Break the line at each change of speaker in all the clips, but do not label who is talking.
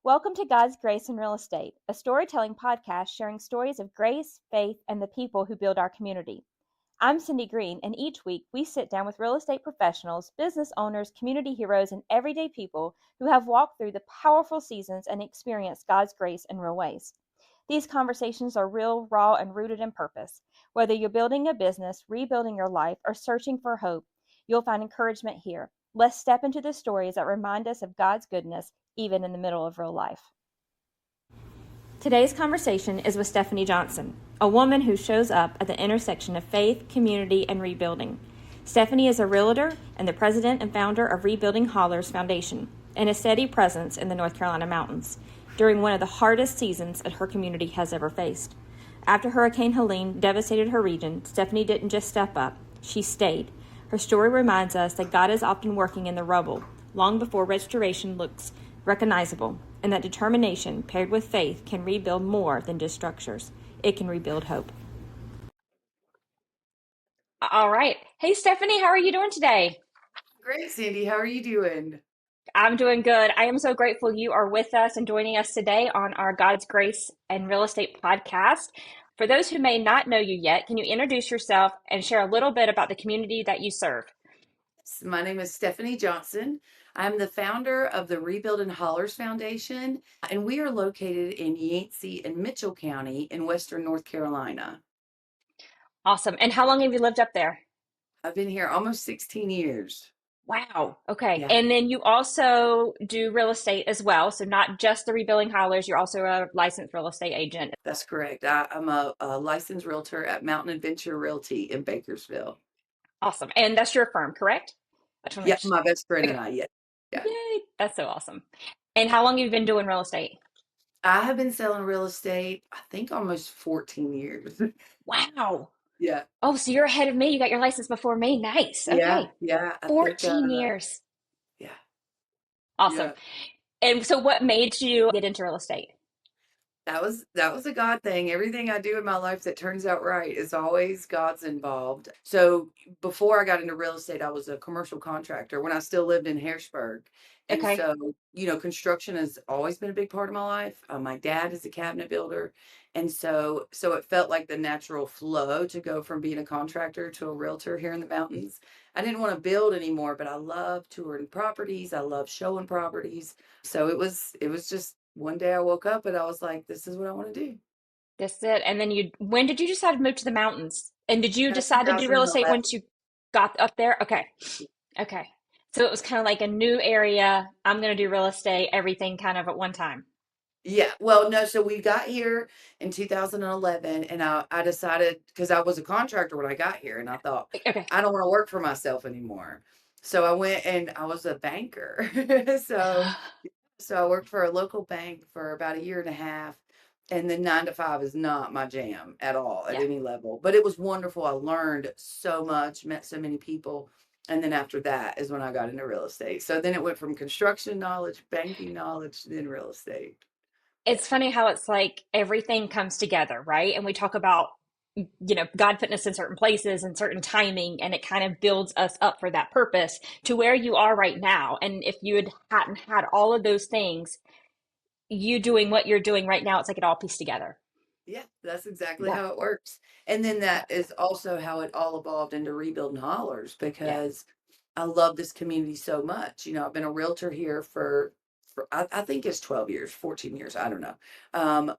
Welcome to God's Grace in Real Estate, a storytelling podcast sharing stories of grace, faith, and the people who build our community. I'm Cindy Greene, and each week we sit down with real estate professionals, business owners, community heroes, and everyday people who have walked through the powerful seasons and experienced God's grace in real ways. These conversations are real, raw, and rooted in purpose. Whether you're building a business, rebuilding your life, or searching for hope, you'll find encouragement here. Let's step into the stories that remind us of God's goodness, even in the middle of real life. Today's conversation is with Stephanie Johnson, a woman who shows up at the intersection of faith, community, and rebuilding. Stephanie is a realtor and the president and founder of Rebuilding Hollers Foundation, and a steady presence in the North Carolina mountains during one of the hardest seasons that her community has ever faced. After Hurricane Helene devastated her region, Stephanie didn't just step up, she stayed. Her story reminds us that God is often working in the rubble, long before restoration looks recognizable, and that determination paired with faith can rebuild more than just structures. It can rebuild hope. All right. Hey, Stephanie, how are you doing today?
Great, Cindy. How are you doing?
I'm doing good. I am so grateful you are with us and joining us today on our God's Grace and Real Estate podcast. For those who may not know you yet, can you introduce yourself and share a little bit about the community that you serve?
My name is Stephanie Johnson. I'm the founder of the Rebuilding Hollers Foundation, and we are located in Yancey and Mitchell County in Western North Carolina.
Awesome. And how long have you lived up there?
I've been here almost 16 years.
Wow. Okay.
Yeah,
And then you also do real estate as well. So not just the Rebuilding Hollers, you're also a licensed real estate agent.
that's correct. I'm a licensed realtor at Mountain Adventure Realty in Bakersville.
Awesome. And that's your firm, correct? I just want to
Yeah,
make sure.
my best friend and
Okay.
I, yeah. Yeah.
Yay. That's so awesome. And how long have you been doing real estate?
I have been selling real estate, I think almost 14 years.
Wow.
Yeah.
Oh, so you're ahead of me. You got your license before me. Nice.
Yeah,
Okay.
yeah. I think
14 years.
yeah.
Awesome.
Yeah.
And so what made you get into real estate?
That was a God thing. Everything I do in my life that turns out right is always God's involved. So before I got into real estate, I was a commercial contractor when I still lived in Harrisburg. And
Okay.
so, construction has always been a big part of my life. My dad is a cabinet builder. And so it felt like the natural flow to go from being a contractor to a realtor here in the mountains. I didn't want to build anymore, but I love touring properties. I love showing properties. So it was just one day I woke up and I was like, this is what I want to do.
That's it. And then when did you decide to move to the mountains? And did you decide to do real estate
2011.
once you got up there? Okay. Okay. So it was kind of like a new area. I'm going to do real estate, everything kind of at one time.
Yeah, well, no, so we got here in 2011 and I decided because I was a contractor when I got here and I thought,
Okay.
I don't want to work for myself anymore. So I went and I was a banker. So so I worked for a local bank for about a year and a half. And then 9 to 5 is not my jam at all at
Yeah.
any level. But it was wonderful. I learned so much, met so many people. And then after that is when I got into real estate. So then it went from construction knowledge, banking knowledge, then real estate.
It's funny how it's like everything comes together, right? And we talk about, God putting us in certain places and certain timing, and it kind of builds us up for that purpose to where you are right now. And if you hadn't had all of those things, you doing what you're doing right now, it's like it all pieced together.
Yeah, that's exactly
Yeah.
how it works. And then
Yeah.
that is also how it all evolved into Rebuilding Hollers
Yeah.
because I love this community so much. I've been a realtor here for I think it's 12 years, 14 years, I don't know.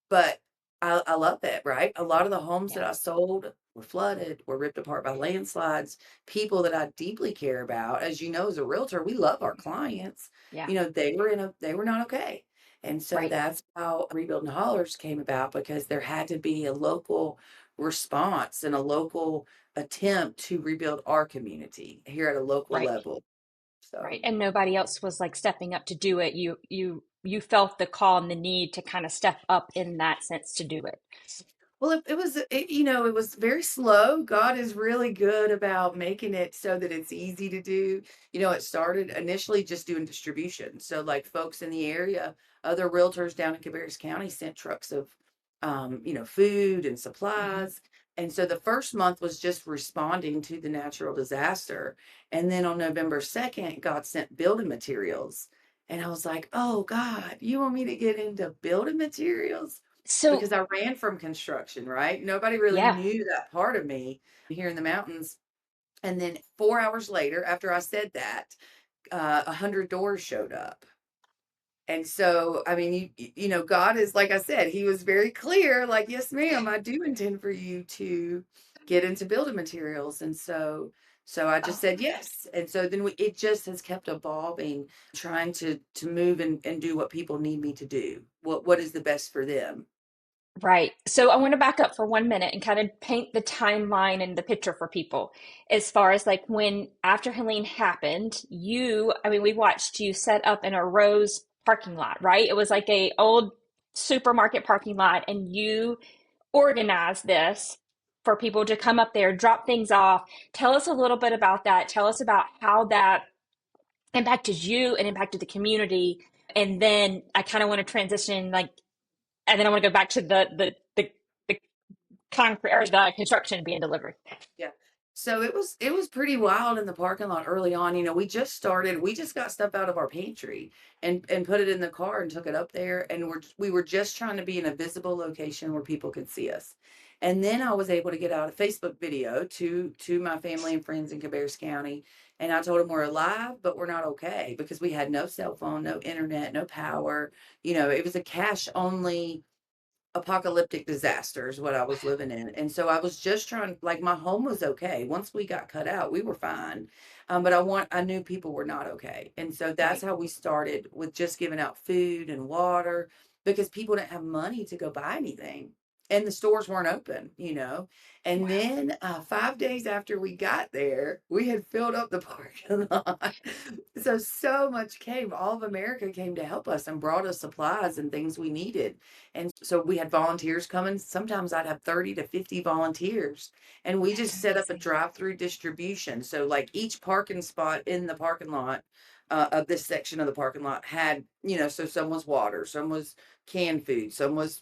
But I love that, right? A lot of the homes
Yeah.
that I sold were flooded, were ripped apart by landslides. People that I deeply care about, as you know, as a realtor, we love our clients.
Yeah.
They were not okay. And so
Right.
that's how Rebuilding Hollers came about because there had to be a local response and a local attempt to rebuild our community here at a local
Right.
level.
Right.
So
And nobody else was like stepping up to do it. You felt the call and the need to kind of step up in that sense to do it.
well, it was very slow. God is really good about making it so that it's easy to do. It started initially just doing distribution. So, like folks in the area, other realtors down in Cabarrus County sent trucks of, food and
Hmm.
supplies. And so the first month was just responding to the natural disaster. And then on November 2nd, God sent building materials. And I was like, "Oh God, you want me to get into building materials?"
So,
Because I ran from construction, right? Nobody really
yeah.
knew that part of me here in the mountains. And then 4 hours later, after I said that, 100 doors showed up. And so, I mean, God is, like I said, he was very clear, like, "Yes, ma'am, I do intend for you to get into building materials." And so I just
Oh,
said yes. And so then it just has kept evolving, trying to move and do what people need me to do. What is the best for them.
right. So I want to back up for 1 minute and kind of paint the timeline and the picture for people as far as like when after Helene happened, I mean, we watched you set up in a Rose parking lot, right? It was like a old supermarket parking lot, and you organized this for people to come up there, drop things off. Tell us a little bit about that. Tell us about how that impacted you and impacted the community. And then I kind of want to transition like, and then I want to go back to the concrete or the construction being delivered.
Yeah. So it was pretty wild in the parking lot early on. We just got stuff out of our pantry and put it in the car and took it up there, and we were just trying to be in a visible location where people could see us. And then I was able to get out a Facebook video to my family and friends in Cabarrus County, and I told them we're alive, but we're not okay because we had no cell phone, no internet, no power. It was a cash only apocalyptic disaster is what I was living in. And so I was just trying, like, my home was okay. Once we got cut out, we were fine. But I knew people were not okay. And so that's
Right,
how we started with just giving out food and water because people didn't have money to go buy anything. And the stores weren't open. And
wow,
then 5 days after we got there, we had filled up the parking lot. So much came. All of America came to help us and brought us supplies and things we needed. And so we had volunteers coming. Sometimes I'd have 30 to 50 volunteers. And we
that's
just set up a
amazing.
drive-through distribution. So like each parking spot in the parking lot of this section of the parking lot so some was water, some was canned food, some was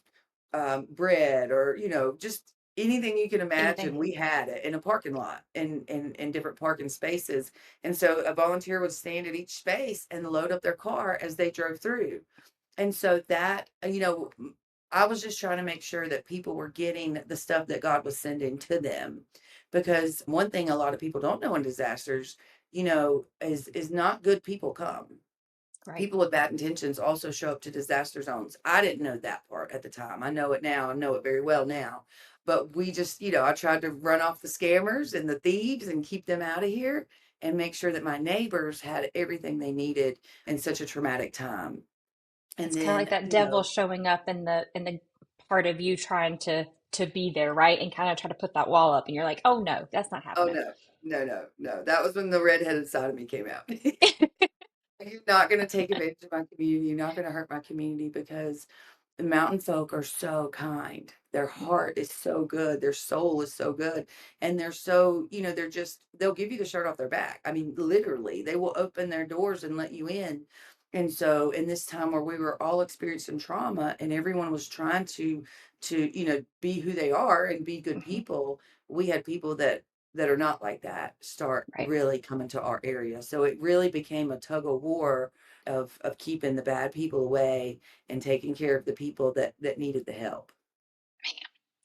bread, or just anything you can
Anything.
imagine. We had it in a parking lot in different parking spaces. And so a volunteer would stand at each space and load up their car as they drove through. And so that, I was just trying to make sure that people were getting the stuff that God was sending to them. Because one thing a lot of people don't know in disasters, is not good people come.
Right.
People with bad intentions also show up to disaster zones. I didn't know that part at the time. I know it now. I know it very well now. But we just, I tried to run off the scammers and the thieves and keep them out of here and make sure that my neighbors had everything they needed in such a traumatic time. And
It's kind of like
then,
that devil showing up in the part of you trying to be there, right? And kind of try to put that wall up, and you're like, oh no, that's not
oh
happening.
no, no, no, no. That was when the redheaded side of me came out. You're not going to take advantage of my community. You're not going to hurt my community because the mountain folk are so kind. Their heart is so good. Their soul is so good. And they're so, they'll give you the shirt off their back. I mean, literally, they will open their doors and let you in. And so in this time where we were all experiencing trauma and everyone was trying to be who they are and be good
Hmm.
people, we had people that are not like that start
Right.
really coming to our area. So it really became a tug of war of keeping the bad people away and taking care of the people that needed the help.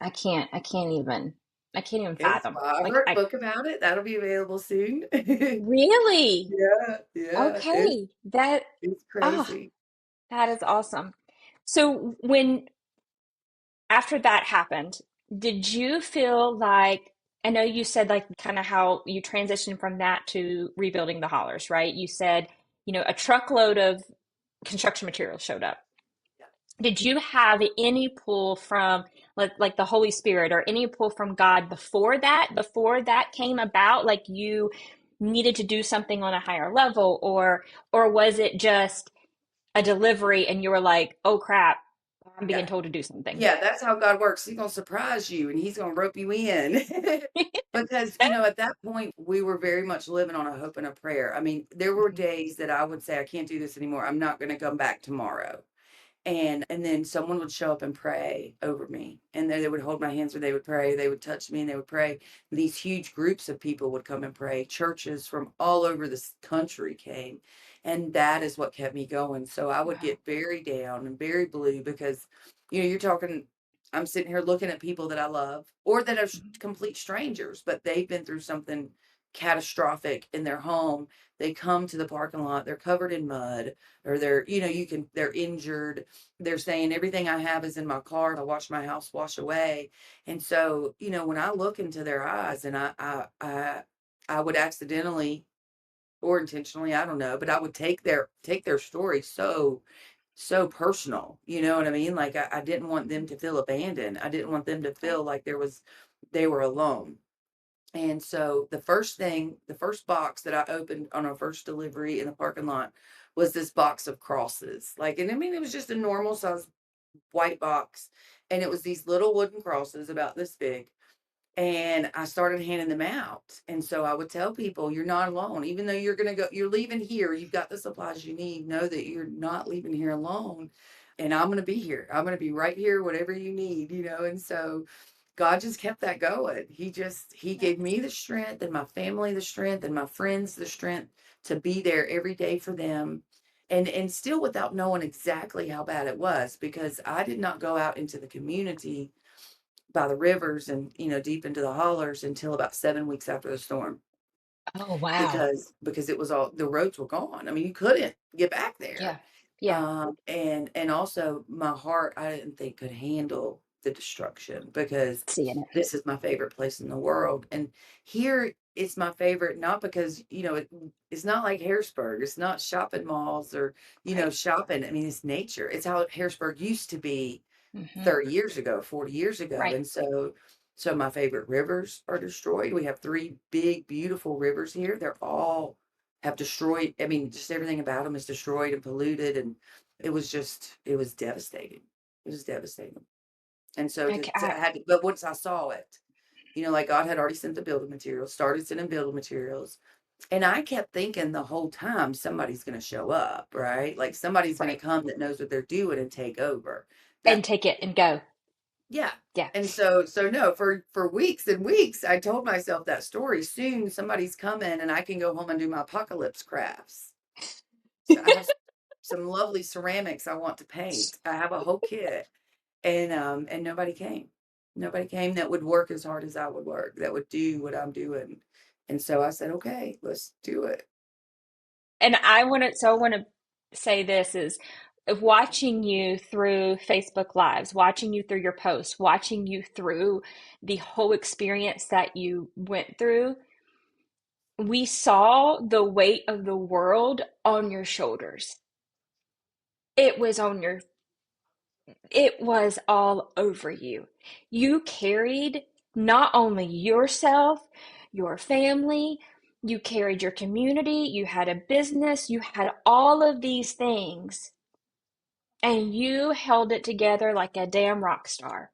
I can't even
It's
fathom.
I
Like,
wrote a book about it. That'll be available soon.
really?
Yeah, yeah. It's
Okay. That,
it's
oh,
crazy.
that is awesome. So when after that happened, did you feel like, I know you said like kind of how you transitioned from that to rebuilding the hollers, right? You said, a truckload of construction materials showed up.
Yeah.
Did you have any pull from like the Holy Spirit or any pull from God before that came about? Like you needed to do something on a higher level, or was it just a delivery and you were like, oh crap, I'm being
Yeah.
told to do something?
Yeah, that's how God works. He's gonna surprise you and he's gonna rope you in. Because, at that point, we were very much living on a hope and a prayer. I mean, there were
Mhm.
days that I would say, I can't do this anymore. I'm not gonna come back tomorrow. And then someone would show up and pray over me. And they would hold my hands or they would pray, they would touch me and they would pray. These huge groups of people would come and pray. Churches from all over this country came. And that is what kept me going. So I would
Wow.
get very down and very blue because, you're talking, I'm sitting here looking at people that I love or that are
Mhm.
complete strangers, but they've been through something catastrophic in their home. They come to the parking lot, they're covered in mud, or they're injured. They're saying everything I have is in my car. I watched my house wash away. And so, when I look into their eyes and I would accidentally or intentionally, I don't know, but I would take their story so personal. You know what I mean? Like I didn't want them to feel abandoned. I didn't want them to
Right.
feel like they were alone. And so the first box that I opened on our first delivery in the parking lot was this box of crosses. Like, and I mean, it was just a normal size white box. And it was these little wooden crosses about this big. And I started handing them out. And so I would tell people, you're not alone. Even though you're leaving here, you've got the supplies you need. Know that you're not leaving here alone. And I'm going to be here. I'm going to be right here, whatever you need. And so God just kept that going. He gave me the strength and my family the strength and my friends the strength to be there every day for them. And still without knowing exactly how bad it was, because I did not go out into the community by the rivers and deep into the hollers until about 7 weeks after the storm,
Oh, wow.
because it was all the roads were gone. I mean, you couldn't get back there.
Yeah. Yeah.
And also my heart, I didn't think could handle the destruction, because
Seeing it.
this is my favorite place in the world. And here it's my favorite, not because, it's not like Harrisburg. It's not shopping malls or,
Right.
shopping. I mean, it's nature. It's how Harrisburg used to be
Hmm.
30 years ago, 40 years ago.
Right.
And so my favorite rivers are destroyed. We have three big, beautiful rivers here. They're all have destroyed. I mean, just everything about them is destroyed and polluted. And it was devastating. It was devastating. And so
Okay.
I had to, but once I saw it, like God had already sent the building materials, started sending building materials. And I kept thinking the whole time somebody's going to show up, right? Like somebody's going to
Right.
come that knows what they're doing and take over.
And
That
take it and go.
Yeah.
Yeah.
And so no, for weeks and weeks, I told myself that story. Soon somebody's coming and I can go home and do my apocalypse crafts. So I have some lovely ceramics I want to paint. I have a whole kit. And nobody came. Nobody came that would work as hard as I would work, that would do what I'm doing. And so I said, okay, let's do it.
And I want to say this is watching you through Facebook Lives, watching you through your posts, watching you through the whole experience that you went through. We saw the weight of the world on your shoulders. It was on your, it was all over you. You carried not only yourself, your family, you carried your community, you had a business, you had all of these things, and you held it together like a damn rock star.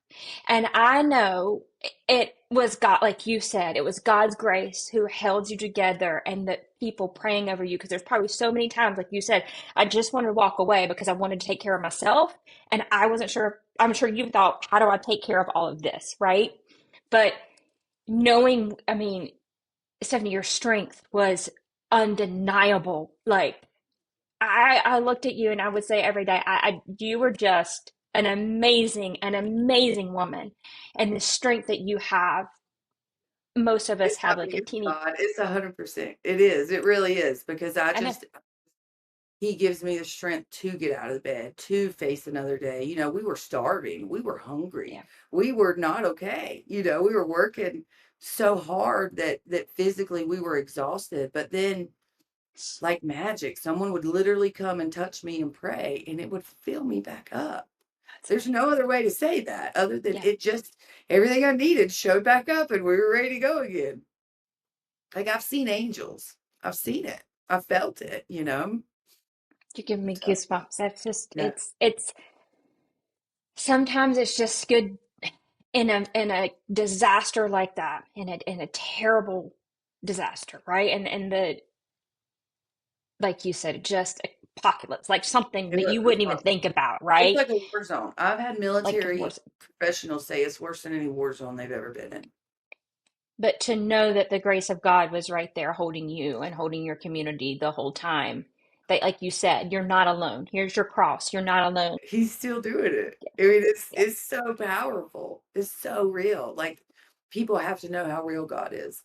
And I know it was God, like you said, it was God's grace who held you together and the people praying over you. Because there's probably so many times, like you said, I just wanted to walk away because I wanted to take care of myself. And I wasn't sure, I'm sure you thought, how do I take care of all of this? Right. But knowing, I mean, Stephanie, your strength was undeniable. Like, I looked at you and I would say every day, you were just an amazing woman. And the strength that you have, most of us
It's
have like
nothing.
a
It's
teeny,
God. It's 100%. It is. It really is. Because
I know,
he gives me the strength to get out of the bed, to face another day. We were starving. We were hungry.
yeah,
We were not okay. We were working so hard that physically we were exhausted. But then, like magic, someone would literally come and touch me and pray, and it would fill me back up.
that's
There's no
amazing.
other way to say that other than
Yeah,
it just everything I needed showed back up and we were ready to go again. Like I've seen angels. I've seen it. I felt it.
you give me
So
goosebumps. That's just,
yeah.
sometimes it's just good in a disaster like that, in a terrible disaster, right? And the, like you said, just apocalypse, like something
It
that
was,
you
it was
wouldn't even
awesome.
think about,
It's
right?
like a war zone. I've had
Like
military
worse.
professionals say it's worse than any war zone they've ever been in.
But to know that the grace of God was right there holding you and holding your community the whole time, That, like you said, you're not alone. Here's your cross. You're not alone.
He's still doing it. I mean,
Yeah,
it's so powerful. It's so real. Like people have to know how real God is.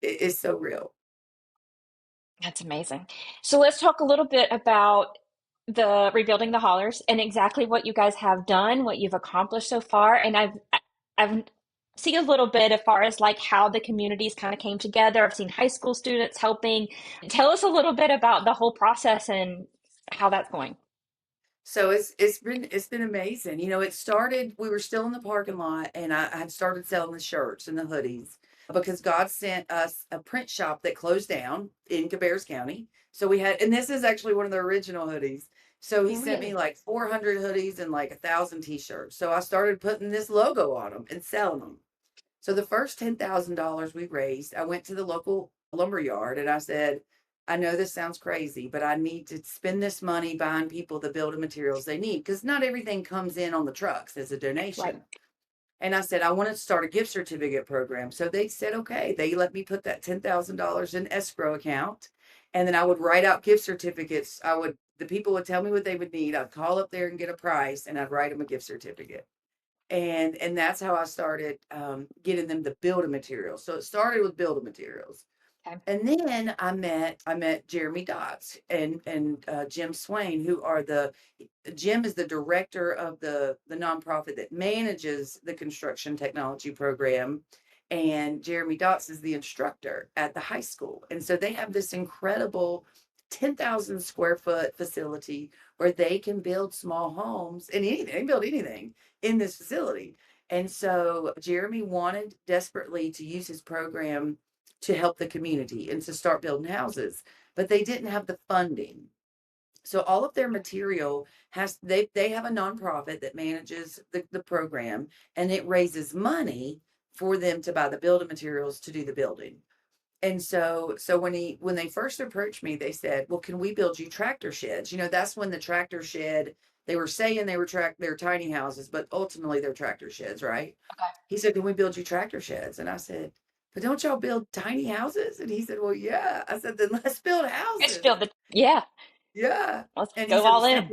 It's so real.
that's amazing. So let's talk a little bit about the Rebuilding the Hollers and exactly what you guys have done, what you've accomplished so far. And I've seen a little bit as far as like how the communities kind of came together. I've seen high school students helping. Tell us a little bit about the whole process and how that's going.
So it's been amazing. You know, it started, we were still in the parking lot and I had started selling the shirts and the hoodies because God sent us a print shop that closed down in Cabarrus County. So we had, and this is actually one of the original hoodies. So he sent me
Really?
like 400 hoodies and like 1,000 t-shirts. So I started putting this logo on them and selling them. So the first $10,000 we raised, I went to the local lumber yard and I said, I know this sounds crazy, but I need to spend this money buying people the building materials they need because not everything comes in on the trucks as a
Right.
donation. And I said, I want to start a gift certificate program. So they said, okay, they let me put that $10,000 in escrow account. And then I would write out gift certificates. The people would tell me what they would need. I'd call up there and get a price and I'd write them a gift certificate. And that's how I started getting them the building materials. So it started with building materials.
Okay.
And then I met Jeremy Dotz and Jim Swain, who are the Jim is the director of the nonprofit that manages the construction technology program, and Jeremy Dotz is the instructor at the high school. And so they have this incredible 10,000 square foot facility where they can build small homes and anything, they can build anything in this facility. And so Jeremy wanted desperately to use his program to help the community and to start building houses, but they didn't have the funding. So all of their material they have a nonprofit that manages the program and it raises money for them to buy the building materials to do the building. And so when they first approached me, they said, "Well, can we build you tractor sheds?" You know, that's when the tractor shed, they were saying they're tiny houses, but ultimately they're tractor sheds, right?
Okay.
He said, "Can we build you tractor sheds?" And I said, "But don't y'all build tiny houses?" And he said, "Well, yeah." I said, "Then let's build
It's
houses."
still the, yeah,
Yeah.
let's
And he
go
said, "But
all
Steph,
in.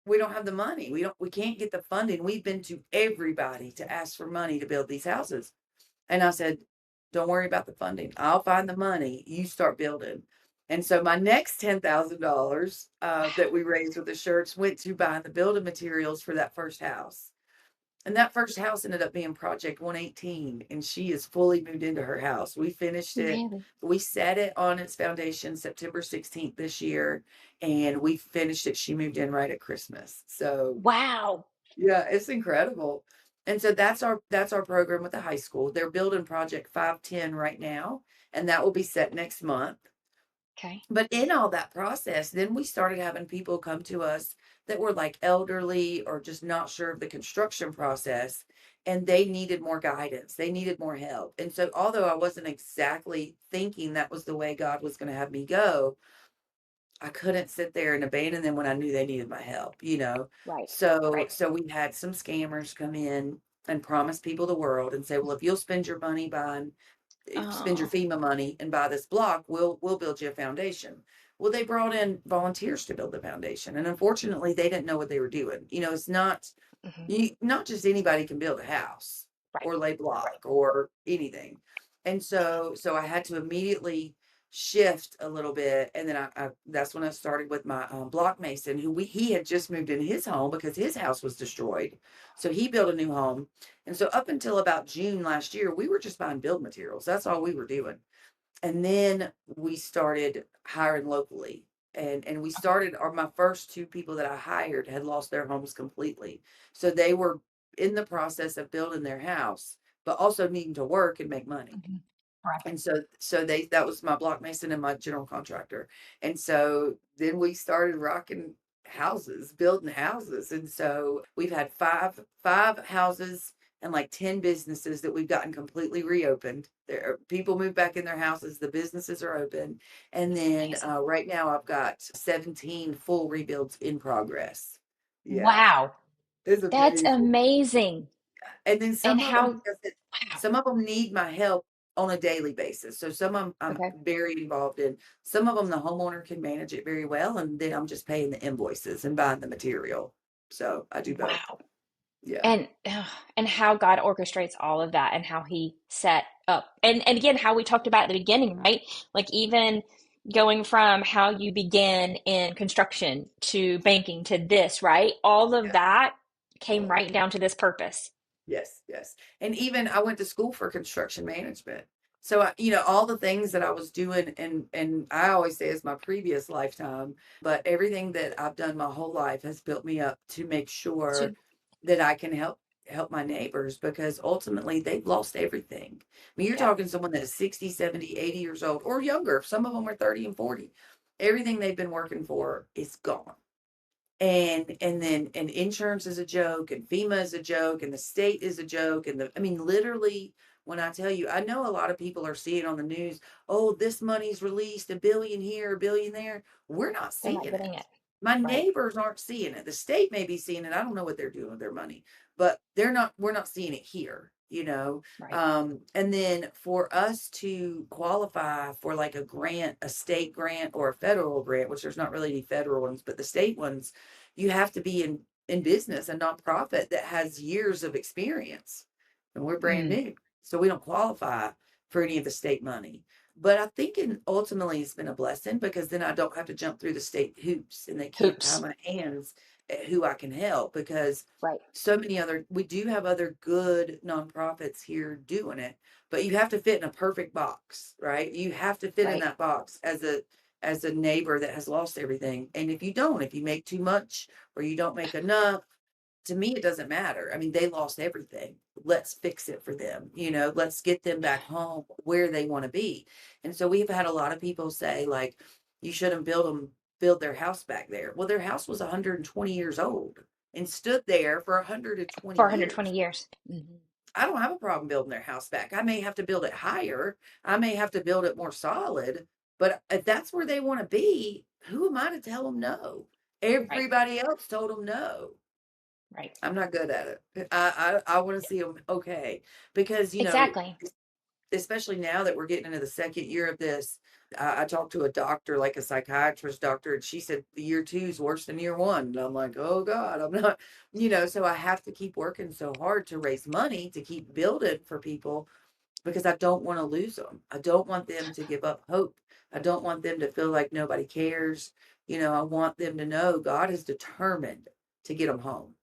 we don't have the money. We can't get the funding. We've been to everybody to ask for money to build these houses." And I said, "Don't worry about the funding. I'll find the money. You start building." And so my next $10,000 that we raised with the shirts went to buying the building materials for that first house. And that first house ended up being Project 118, and she is fully moved into her house. We finished it.
Really?
We set it on its foundation September 16th this year, and we finished it. She moved in right at Christmas. So
Wow.
yeah, it's incredible. And so that's our program with the high school. They're building Project 510 right now, and that will be set next month.
Okay.
But in all that process, then we started having people come to us that were like elderly or just not sure of the construction process, and they needed more guidance. They needed more help. And so although I wasn't exactly thinking that was the way God was going to have me go, I couldn't sit there and abandon them when I knew they needed my help, you know?
Right.
So,
Right.
so we had some scammers come in and promise people the world and say, well, if you'll spend your money buying, spend your
Oh,
FEMA money and buy this block, we'll build you a foundation. Well, they brought in volunteers to build the foundation. And unfortunately, they didn't know what they were doing. You know, it's not
hmm.
not just anybody can build a house
Right.
or lay block or anything. And so I had to immediately shift a little bit, and then I that's when I started with my block mason, he had just moved in his home because his house was destroyed, so he built a new home. And so up until about June last year, we were just buying build materials. That's all we were doing. And then we started hiring locally. And we
Okay.
started my first two people that I hired had lost their homes completely. So they were in the process of building their house, but also needing to work and make money.
Hmm. Right.
And so that was my block mason and my general contractor. And so then we started rocking houses, building houses. And so we've had five houses and like 10 businesses that we've gotten completely reopened. There people move back in their houses, the businesses are open. And
That's
then
amazing.
right now I've got 17 full rebuilds in progress. Yeah,
Wow.
it's
That's
amazing.
amazing.
And then
And
some of them,
how,
like I said,
wow.
some of them need my help on a daily basis. So some of them I'm
Okay.
very involved in. Some of them the homeowner can manage it very well, and then I'm just paying the invoices and buying the material. So I do both.
Wow.
Yeah.
And how God orchestrates all of that and how he set up and again how we talked about at the beginning, right? Like even going from how you begin in construction to banking to this, right? All of
Yeah.
that came right down to this purpose.
Yes, yes. And even I went to school for construction management. So all the things that I was doing and I always say it's my previous lifetime, but everything that I've done my whole life has built me up to make sure
To
that I can help my neighbors because ultimately they've lost everything. I mean, you're
yeah,
talking someone that's 60, 70, 80 years old or younger. Some of them are 30 and 40. Everything they've been working for is gone. And insurance is a joke and FEMA is a joke and the state is a joke and I mean literally when I tell you I know a lot of people are seeing on the news, oh, this money's released, a billion here, a billion there. We're not
they're
seeing
not getting
it.
it.
My
Right,
neighbors aren't seeing it. The state may be seeing it. I don't know what they're doing with their money, but we're not seeing it here.
right.
And then for us to qualify for like a grant, a state grant or a federal grant, which there's not really any federal ones, but the state ones, you have to be in business, a nonprofit that has years of experience. And we're brand
Mm,
new. So we don't qualify for any of the state money. But I think ultimately it's been a blessing because then I don't have to jump through the state hoops and they can't tie
hoops.
my hands at who I can help because
Right,
we do have other good nonprofits here doing it, but you have to fit in a perfect box, right? You have to fit in
right,
that box as a neighbor that has lost everything. And if you don't, if you make too much or you don't make enough, to me, it doesn't matter. I mean, they lost everything. Let's fix it for them. Let's get them
yeah.
back home where they want to be. And so we've had a lot of people say, like, you shouldn't build their house back there. Well, their house was 120 years old and stood there for 120
For 120
years.
years.
I don't have a problem building their house back. I may have to build it higher. I may have to build it more solid, but if that's where they want to be, who am I to tell them no?
Right,
Everybody else told them no.
right.
I'm not good at it. I want to see them okay because
Exactly.
especially now that we're getting into the second year of this. I talked to a doctor, like a psychiatrist doctor, and she said the year two is worse than year one. And I'm like, oh God, I'm not, so I have to keep working so hard to raise money to keep building for people because I don't want to lose them. I don't want them to give up hope. I don't want them to feel like nobody cares. I want them to know God is determined to get them home.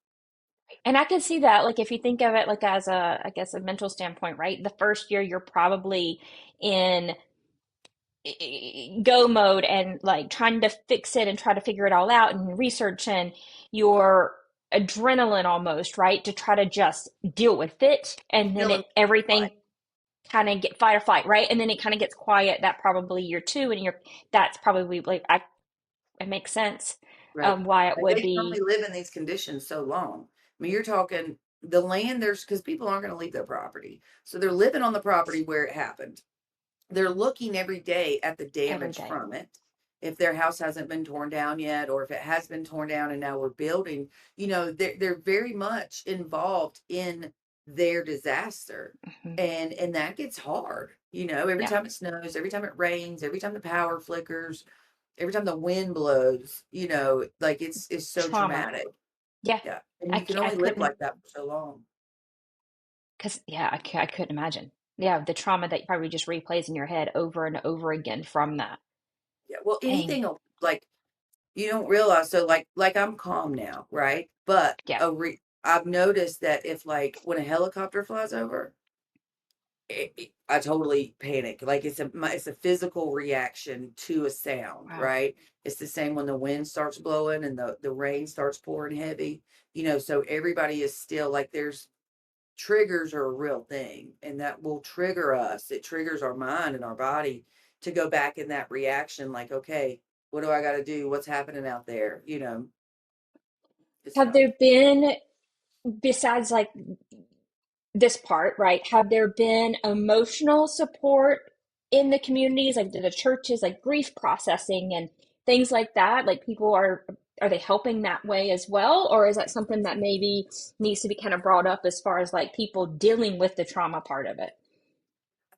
And I can see that, like if you think of it like as I guess, a mental standpoint, right? The first year you're probably in go mode and like trying to fix it and try to figure it all out and research and your adrenaline almost, right? To try to just deal with it. And then
Feeling
everything
like,
kind of get fight or flight, right? And then it kind of gets quiet that probably year two and that's probably like, it makes sense,
right.
why it
Like
would
they can only
be
live in these conditions so long. I mean, you're talking the land, there's because people aren't going to leave their property. So they're living on the property where it happened. They're looking every day at the
every
damage
day.
from it. If their house hasn't been torn down yet, or if it has been torn down and now we're building, they're very much involved in their disaster.
Mhm.
And that gets hard, every
Yeah.
time it snows, every time it rains, every time the power flickers, every time the wind blows, like it's so
Trauma.
traumatic.
Yeah.
Yeah. And you can
I
only live
couldn't,
like that for so long.
because yeah, I couldn't imagine. Yeah, the trauma that probably just replays in your head over and over again from that.
Yeah. Well,
Dang.
anything like you don't realize. So like I'm calm now, right? But
Yeah.
I've noticed that if like when a helicopter flies over, I totally panic. Like it's a physical reaction to a sound,
Wow.
right? It's the same when the wind starts blowing and the rain starts pouring heavy. So everybody is still like there's triggers are a real thing and that will trigger us. It triggers our mind and our body to go back in that reaction like, okay, what do I got to do? What's happening out there? It's
Have
tough.
there been, besides like this part, right? Have there been emotional support in the communities, like the churches, like grief processing and things like that? Like people are they helping that way as well? Or is that something that maybe needs to be kind of brought up as far as like people dealing with the trauma part of it?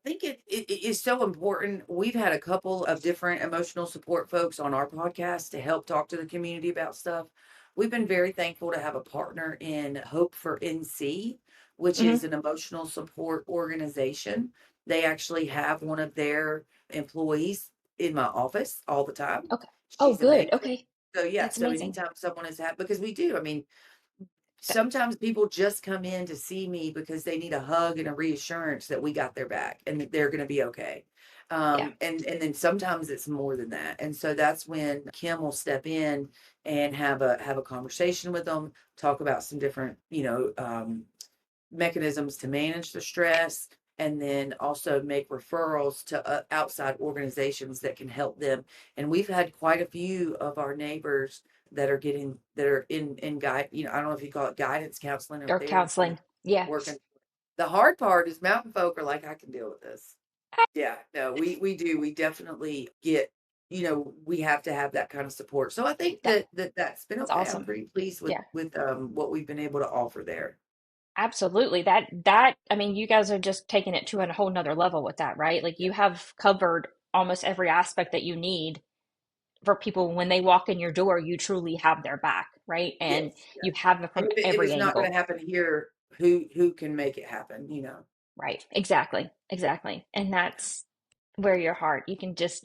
think it is so important. We've had a couple of different emotional support folks on our podcast to help talk to the community about stuff. We've been very thankful to have a partner in Hope for NC, which is
Hmm.
an emotional support organization. They actually have one of their employees in my office all the time.
Okay. Oh,
She's
good.
amazing.
Okay.
So yeah,
That's
so
amazing.
anytime someone is happy, because we do, I mean,
That,
sometimes people just come in to see me because they need a hug and a reassurance that we got their back and that they're going to be okay.
yeah.
And then sometimes it's more than that. And so that's when Kim will step in and have a conversation with them, talk about some different, mechanisms to manage the stress, and then also make referrals to outside organizations that can help them. And we've had quite a few of our neighbors that are in guide, I don't know if you call it guidance counseling or
Or
therapy,
counseling. Yeah.
working. The hard part is mountain folk are like, I can deal with this. Yeah, no, we do. We definitely get, we have to have that kind of support. So I think
That,
that's been
that's
okay. I'm
awesome.
pretty pleased with
Yeah.
what we've been able to offer there.
Absolutely. I mean, you guys are just taking it to a whole nother level with that, right? Like
Yeah.
you have covered almost every aspect that you need for people when they walk in your door, you truly have their back, right? And
Yes, yeah.
you have it
And
from
if
every
it's not gonna
angle.
happen here, who can make it happen, you know?
Right. Exactly. Exactly. And that's where your heart, you can just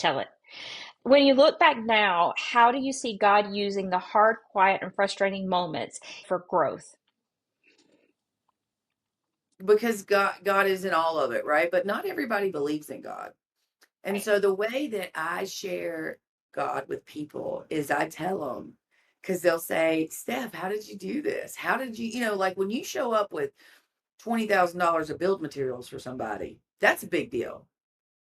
tell it. When you look back now, how do you see God using the hard, quiet, and frustrating moments for growth?
Because God is in all of it, right? But not everybody believes in God. And
Right.
so the way that I share God with people is I tell them, because they'll say, "Steph, how did you do this? How did you," like when you show up with $20,000 of build materials for somebody, that's a big deal.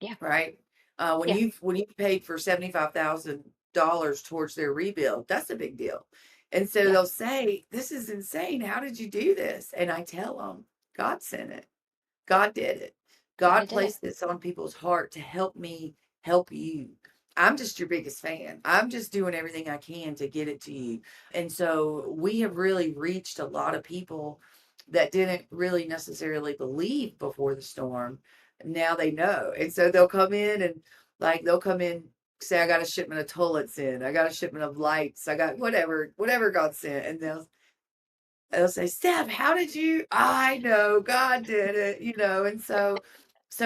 Yeah.
Right? When
Yeah.
you've paid for $75,000 towards their rebuild, that's a big deal. And so
Yeah.
they'll say, "This is insane. How did you do this?" And I tell them, "God sent it. God did it.
Gotta
God
did it.
placed this on people's heart to help me help you. I'm just your biggest fan. I'm just doing everything I can to get it to you." And so we have really reached a lot of people that didn't really necessarily believe before the storm. Now they know. And so they'll come in and they'll come in, say, I got a shipment of toilets in, I got a shipment of lights, I got whatever God sent. And they'll say, "Steph, how did you?" I know God did it, and so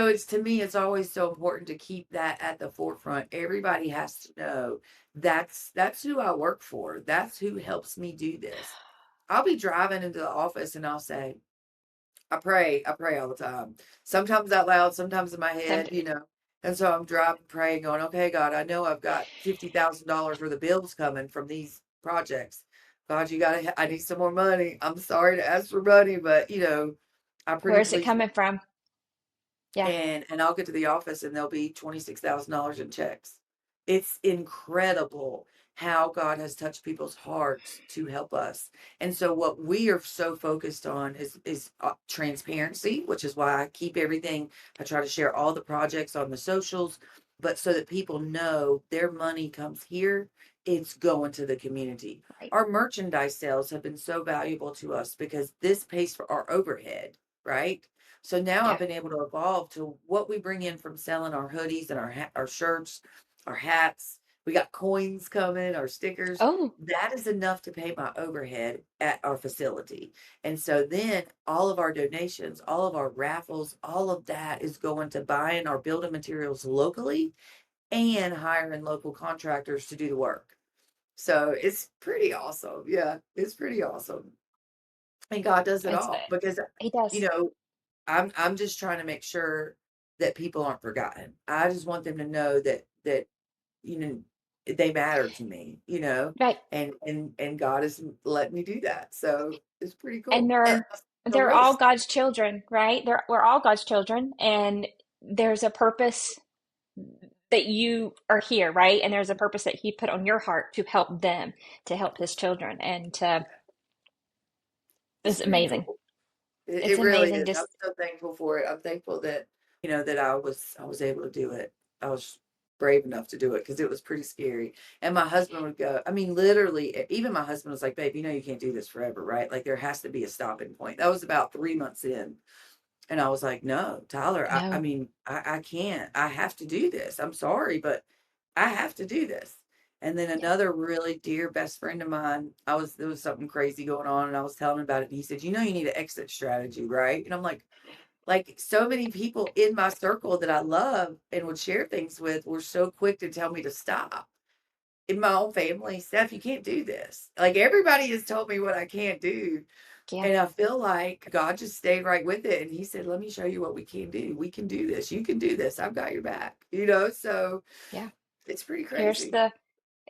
it's to me, it's always so important to keep that at the forefront. Everybody has to know that's who I work for. That's who helps me do this. I'll be driving into the office and I'll say, I pray all the time. Sometimes out loud, sometimes in my
Some,
head. And so I'm driving, praying, going, "Okay, God, I know I've got $50,000 worth of bills coming from these projects. God, I need some more money. I'm sorry to ask for money, but I'm pretty
where's it
pleased."
coming from? Yeah.
And I'll get to the office and there'll be $26,000 in checks. It's incredible how God has touched people's hearts to help us. And so what we are so focused on is transparency, which is why I keep everything. I try to share all the projects on the socials, but so that people know their money comes here, it's going to the community.
Right.
Our merchandise sales have been so valuable to us because this pays for our overhead, right? So now I've
Yeah.
been able to evolve to what we bring in from selling our hoodies and our shirts, our hats. We got coins coming, our stickers.
Oh,
That is enough to pay my overhead at our facility. And so then all of our donations, all of our raffles, all of that is going to buying our building materials locally and hiring local contractors to do the work. So it's pretty awesome. Yeah, it's pretty awesome. And God does it
it's
all because
he
you
does.
know I'm just trying to make sure that people aren't forgotten. I just want them to know that you know they matter to me,
Right.
and God has let me do that. So it's pretty
And
cool. And the
they're
real
all
estate,
God's children, right? We're all God's children, and there's a purpose that you are here, right? And there's a purpose that He put on your heart to help them, to help His children, and
it's
it's
pretty
amazing.
cool. It,
It's
it really
amazing.
is. I'm
Just
so thankful for it. I'm thankful that that I was able to do it. I was brave enough to do it because it was pretty scary. And my husband would go. I mean, literally, even my husband was like, "Babe, you can't do this forever, right? Like there has to be a stopping point." That was about 3 months in, And I was like, no, Tyler, I
No.
mean, I can't. I have to do this. I'm sorry, but I have to do this. And then
Yeah.
another really dear best friend of mine, there was something crazy going on and I was telling him about it. And he said, you know, you need an exit strategy, right? And I'm like so many people in my circle that I love and would share things with were so quick to tell me to stop. In my own family, Steph, you can't do this. Like everybody has told me what I can't do.
Yeah.
And I feel like God just stayed right with it. And he said, let me show you what we can do. We can do this. You can do this. I've got your back, you know? So
Yeah.
it's pretty
Here's
crazy.
the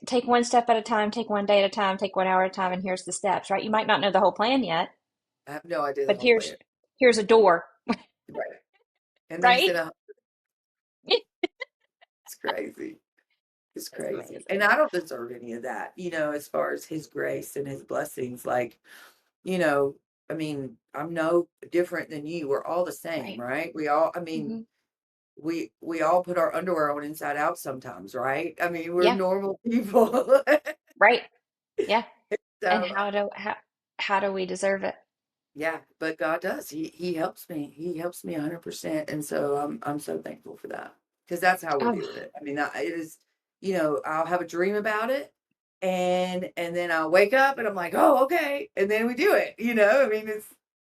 take one step at a time, take one day at a time, take 1 hour at a time, and here's the steps, right? You might not know the whole plan yet,
I have no idea the
but
whole plan.
here's a door,
Right. And then he
right?
said, it's crazy. It's
That's
crazy. And
amazing.
I don't deserve any of that, you know, as far as his grace and his blessings. Like, you know, I mean, I'm no different than you. We're all the same,
Right.
right? We all, I mean,
Hmm.
we all put our underwear on inside out sometimes, right? I mean, we're
Yeah.
normal people.
Right. Yeah. And
So
how do we deserve it?
yeah, but God does. He helps me. He helps me 100%, and so I'm so thankful for that because that's how we're
Oh,
doing it. I mean, it is. You know, I'll have a dream about it, and then I'll wake up and I'm like, oh, okay, and then we do it. You know, I mean,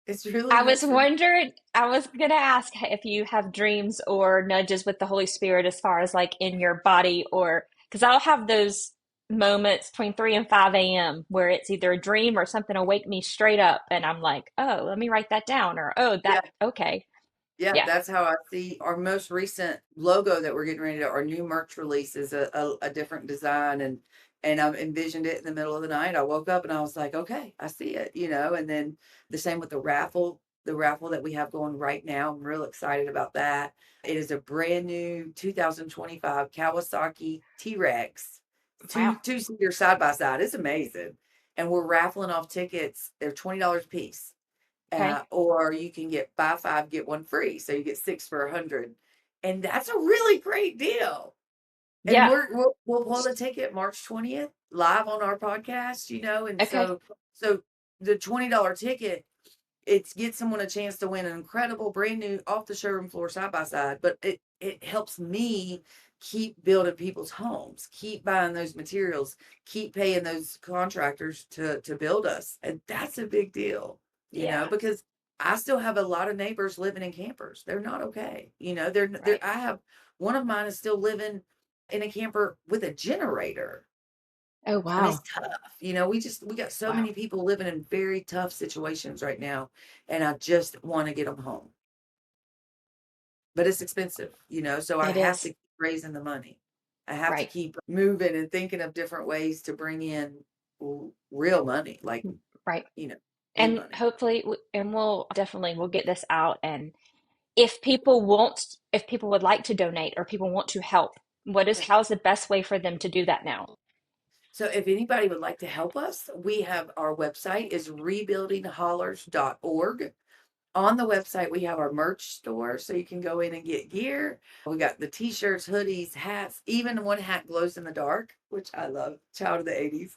it's really
I was
meant for me.
wondering, I was gonna ask if you have dreams or nudges with the Holy Spirit as far as like in your body, or because I'll have those moments between 3 and 5 a.m. where it's either a dream or something will wake me straight up and I'm like, oh, let me write that down, or oh, that
Yeah,
okay.
yeah,
Yeah.
that's how I see our most recent logo that we're getting ready to, our new merch release is a different design and I envisioned it in the middle of the night. I woke up and I was like, okay, I see it, you know, and then the same with the raffle that we have going right now. I'm real excited about that. It is a brand new 2025 Kawasaki T-Rex,
Wow.
two-seater side by side. It's amazing. And we're raffling off tickets. They're $20 a piece,
Okay.
or you can get buy five get one free, so you get six for 100, and that's a really great deal. And
Yeah.
we'll pull the ticket March 20th live on our podcast, you know, and
Okay.
so the $20 ticket, it gives someone a chance to win an incredible brand new off the showroom floor side by side, but it helps me keep building people's homes, keep buying those materials, keep paying those contractors to build us. And that's a big deal, you know,
Yeah.
because I still have a lot of neighbors living in campers. They're not okay. You know,
Right.
I have one of mine is still living in a camper with a generator.
Oh,
And it's
wow.
tough. You know, we got so
Wow.
many people living in very tough situations right now, and I just want to get them home. But it's expensive, you know, so I
It
have to
is.
keep raising the money. I have to
Right.
keep moving and thinking of different ways to bring in real money, like,
Right.
you know, big
And
money.
hopefully, and we'll definitely we'll get this out. And if people would like to donate or people want to help, how's the best way for them to do that now?
So if anybody would like to help us, we have our website is rebuildinghollers.org. On the website, we have our merch store, so you can go in and get gear. We got the t-shirts, hoodies, hats, even one hat glows in the dark, which I love, child of the 80s.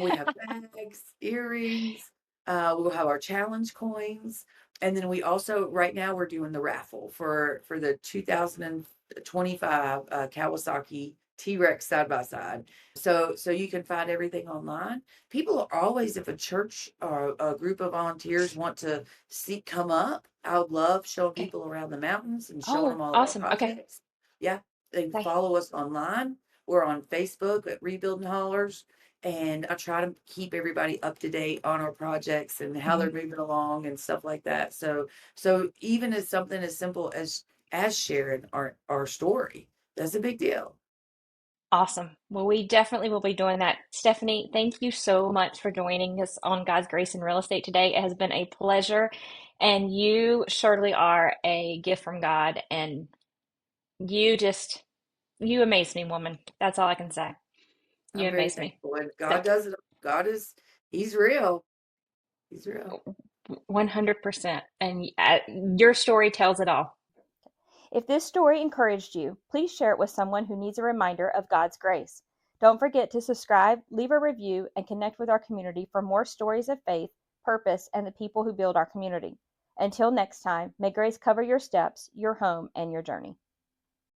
We have bags, earrings. We'll have our challenge coins. And then we also, right now, we're doing the raffle for the 2025 Kawasaki T-Rex side by side. So you can find everything online. People are always, if a church or a group of volunteers want to see come up, I would love showing
Okay.
people around the mountains and showing
Oh,
them all of our
awesome. Okay.
projects. Yeah, they can
Okay.
follow us online. We're on Facebook at Rebuilding Hollers, and I try to keep everybody up to date on our projects and how
Hmm.
they're moving along and stuff like that. So even as something as simple as sharing our story, that's a big deal.
Awesome. Well, we definitely will be doing that. Stephanie, thank you so much for joining us on God's Grace in Real Estate today. It has been a pleasure, and you surely are a gift from God, and you just you amaze me, woman. That's all I can say. You
I'm very
amaze me.
thankful, and
So
God does it. God is He's real. He's real.
100%. And your story tells it all. if this story encouraged you, please share it with someone who needs a reminder of God's grace. Don't forget to subscribe, leave a review, and connect with our community for more stories of faith, purpose, and the people who build our community. Until next time, may grace cover your steps, your home, and your journey.